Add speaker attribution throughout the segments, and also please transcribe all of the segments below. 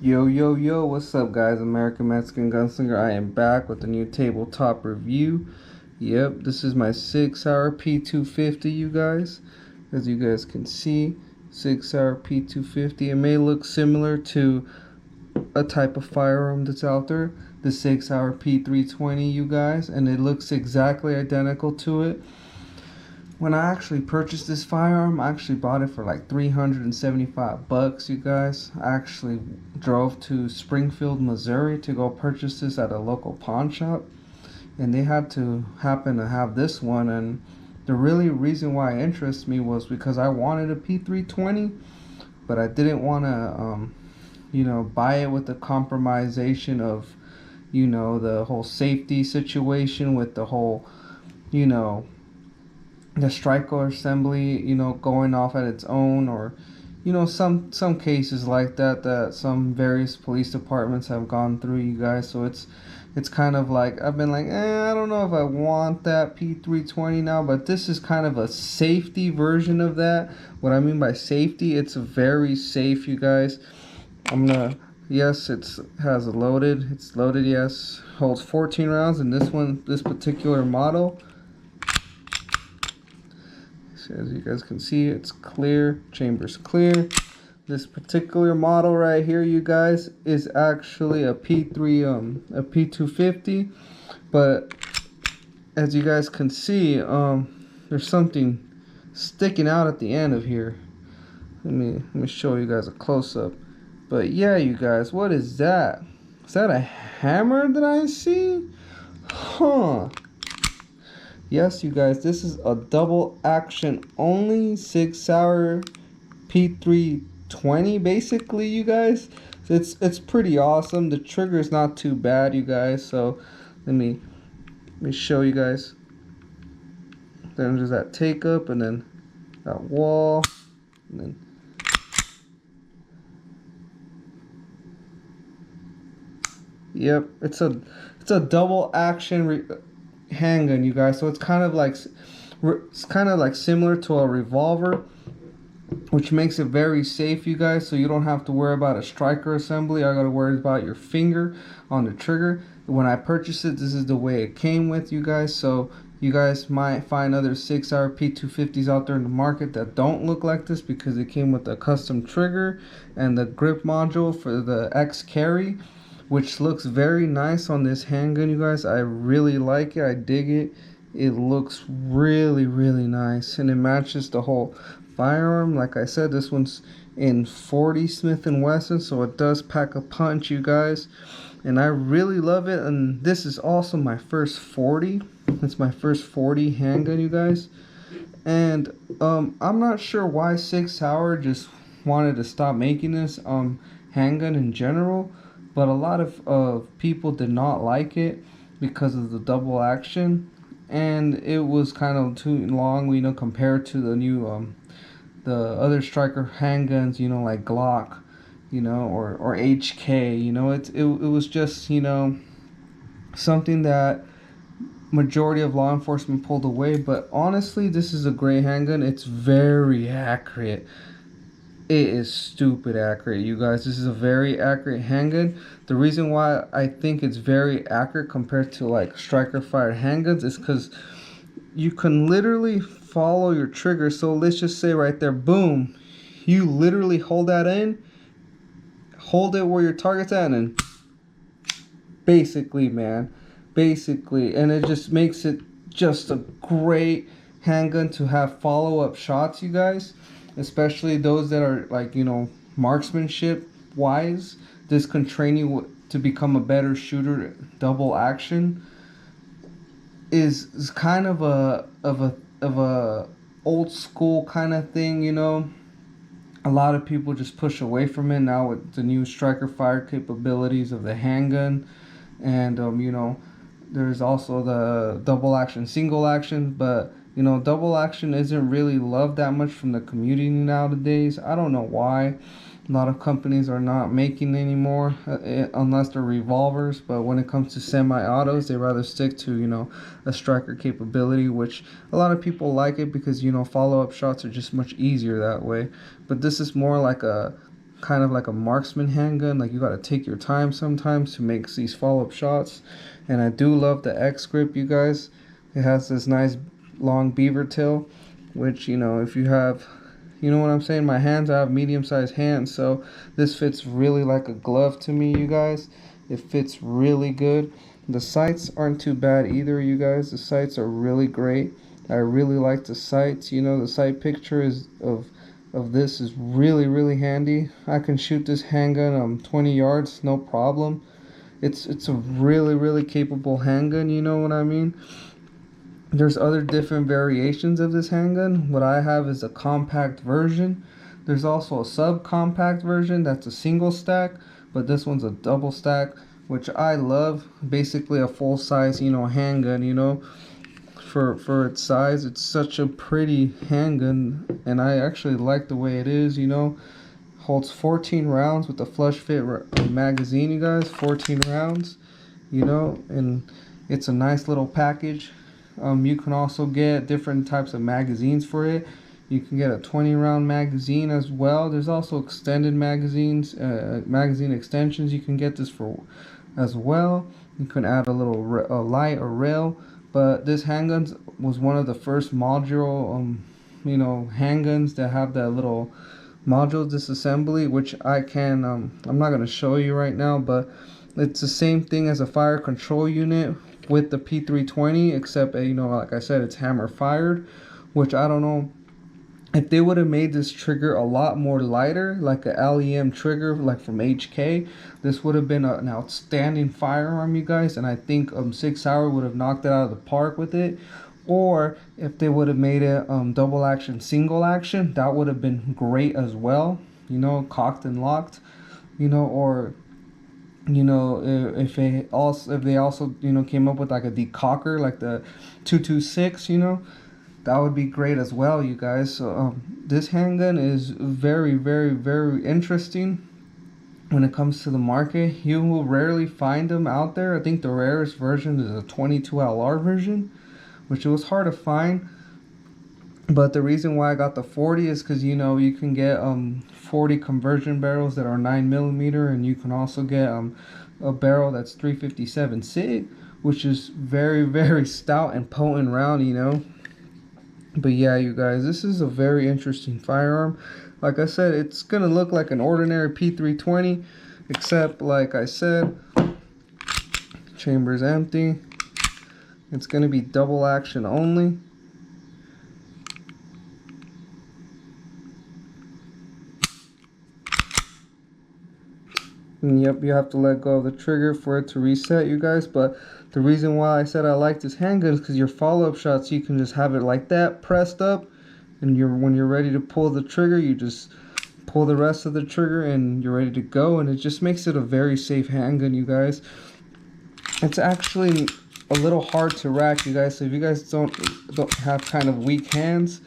Speaker 1: Yo, yo, yo, what's up, guys? American Mexican Gunslinger. I am back with a new tabletop review. Yep, this is my Sig Sauer P250, you guys. As you guys can see, Sig Sauer P250. It may look similar to a type of firearm that's out there, the Sig Sauer P320, you guys, and it looks exactly identical to it. When I actually purchased this firearm, I actually bought it for like 375 bucks, you guys. I actually drove to Springfield, Missouri to go purchase this at a local pawn shop, and they had to happen to have this one. And the really reason why it interests me was because I wanted a P320, but I didn't want to buy it with the compromisation of the whole safety situation with the whole you know the striker assembly, going off at its own, or some cases like that some various police departments have gone through, you guys. So it's kind of like I've been like, I don't know if I want that P320 now, but this is kind of a safety version of that. What I mean by safety, it's very safe, you guys. Yes, it's loaded, yes, holds 14 rounds, and this particular model, as you guys can see, it's clear, chamber's clear. This particular model right here, you guys, is actually a P250, but as you guys can see, there's something sticking out at the end of here. Let me show you guys a close-up. But yeah, you guys, what is that? Is that a hammer that I see? Huh. Yes, you guys, this is a double action only Sig Sauer P320, basically, you guys. It's pretty awesome. The trigger is not too bad, you guys. So let me show you guys. Then there's that take up, and then that wall, and then yep, it's a double action handgun, you guys. So it's kind of like similar to a revolver, which makes it very safe, you guys. So you don't have to worry about a striker assembly. I gotta worry about your finger on the trigger. When I purchased it, this is the way it came with, you guys. So you guys might find other Sig Sauer P250s out there in the market that don't look like this, because it came with a custom trigger and the grip module for the X carry, which looks very nice on this handgun, you guys. I really like it. I dig it. It looks really, really nice, and it matches the whole firearm. Like I said, this one's in 40 Smith & Wesson, so it does pack a punch, you guys, and I really love it. And this is also my first 40. It's my first 40 handgun, you guys. And I'm not sure why Sig Sauer just wanted to stop making this handgun in general, but a lot of people did not like it because of the double action, and it was kind of too long, compared to the new the other striker handguns, like Glock, or HK. It was just something that majority of law enforcement pulled away. But honestly, this is a great handgun. It's very accurate. It is stupid accurate, you guys. This is a very accurate handgun. The reason why I think it's very accurate compared to like striker fired handguns is because you can literally follow your trigger. So let's just say right there, boom, you literally hold that in, hold it where your target's at, and basically, man, and it just makes it just a great handgun to have follow-up shots, you guys. Especially those that are like, marksmanship wise. This can train you to become a better shooter. Double action is kind of a old school kind of thing, A lot of people just push away from it now with the new striker fire capabilities of the handgun. And there's also the double action, single action, but double action isn't really loved that much from the community nowadays. I don't know why. A lot of companies are not making anymore, unless they're revolvers. But when it comes to semi-autos, they rather stick to, a striker capability, which a lot of people like it because, follow-up shots are just much easier that way. But this is more like a kind of like a marksman handgun. Like, you got to take your time sometimes to make these follow-up shots. And I do love the X grip, you guys. It has this nice long beaver tail, which, you know, if you have, you know what I'm saying, my hands, I have medium-sized hands, so this fits really like a glove to me, you guys. It fits really good. The sights aren't too bad either, you guys. The sights are really great. I really like the sights. You know, the sight picture is of this is really, really handy. I can shoot this handgun 20 yards, no problem. It's a really, really capable handgun, you know what I mean? There's other different variations of this handgun. What I have is a compact version. There's also a subcompact version that's a single stack, but this one's a double stack, which I love. Basically a full size, you know, handgun, you know, for its size. It's such a pretty handgun, and I actually like the way it is, you know. Holds 14 rounds with a flush fit magazine, you guys. 14 rounds, you know, and it's a nice little package. You can also get different types of magazines for it. You can get a 20-round magazine as well. There's also extended magazines, magazine extensions. You can get this for as well. You can add a little light or rail. But this handgun was one of the first modular, you know, handguns that have that little module disassembly, which I can, I'm not going to show you right now, but it's the same thing as a fire control unit with the P320, except, you know, like I said, it's hammer fired, which I don't know if they would have made this trigger a lot more lighter, like a LEM trigger, like from HK. This would have been an outstanding firearm, you guys, and I think Sig Sauer would have knocked it out of the park with it. Or if they would have made it double action, single action, that would have been great as well. You know, cocked and locked. You know, or you know, if they also you know came up with like a decocker, like the 226, you know, that would be great as well, you guys. So this handgun is very, very, very interesting when it comes to the market. You will rarely find them out there. I think the rarest version is a 22 LR version, which it was hard to find. But the reason why I got the 40 is because, you know, you can get 40 conversion barrels that are 9mm, and you can also get a barrel that's 357 Sig, which is very, very stout and potent round, you know. But yeah, you guys, this is a very interesting firearm. Like I said, it's gonna look like an ordinary P320, except like I said, chamber's empty. It's gonna be double action only. And yep, you have to let go of the trigger for it to reset, you guys. But the reason why I said I like this handgun is because your follow-up shots, you can just have it like that, pressed up, and when you're ready to pull the trigger, you just pull the rest of the trigger and you're ready to go. And it just makes it a very safe handgun, you guys. It's actually a little hard to rack, you guys. So if you guys don't have kind of weak hands,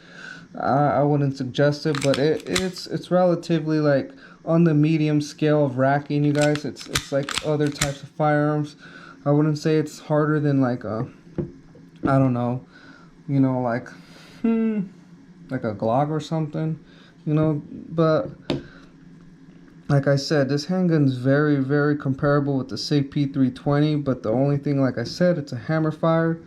Speaker 1: I wouldn't suggest it. But it's relatively like on the medium scale of racking, you guys. It's like other types of firearms. I wouldn't say it's harder than like a, I don't know, you know, like a Glock or something, you know. But like I said, this handgun's very, very comparable with the Sig P320, but the only thing, like I said, it's a hammer fired,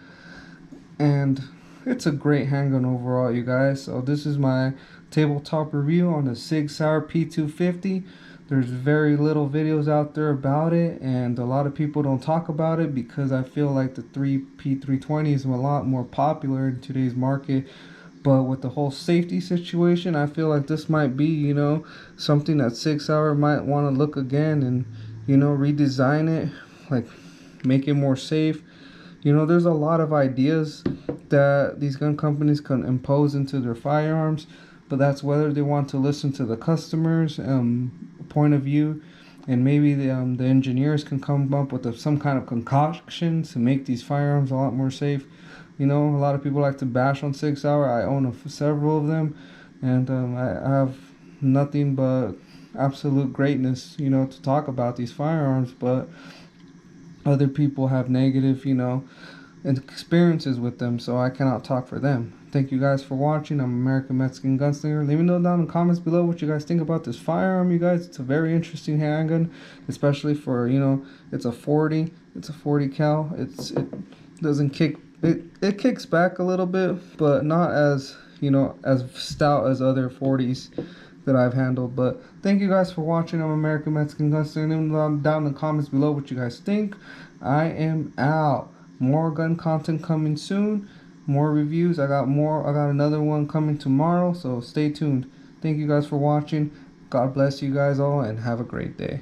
Speaker 1: and it's a great handgun overall, you guys. So this is my tabletop review on the Sig Sauer P250. There's very little videos out there about it, and a lot of people don't talk about it because I feel like the P320 is a lot more popular in today's market. But with the whole safety situation, I feel like this might be, you know, something that Sig Sauer might want to look again and, you know, redesign it, like make it more safe. You know, there's a lot of ideas that these gun companies can impose into their firearms, but that's whether they want to listen to the customers' point of view, and maybe the engineers can come up with some kind of concoction to make these firearms a lot more safe. You know, a lot of people like to bash on Sig Sauer. I own several of them, and I have nothing but absolute greatness, you know, to talk about these firearms. But other people have negative, you know, experiences with them, so I cannot talk for them. Thank you guys for watching. I'm American Mexican Gunslinger. Let me know down in the comments below what you guys think about this firearm, you guys. It's a very interesting handgun, especially for, you know, it's a 40. It's a 40 cal. It doesn't kick. It kicks back a little bit, but not as, you know, as stout as other 40s that I've handled. But thank you guys for watching. I'm American Mexican Gunslinger. Let me know down in the comments below what you guys think. I am out. More gun content coming soon. More reviews. I got another one coming tomorrow, so stay tuned. Thank you guys for watching. God bless you guys all, and have a great day.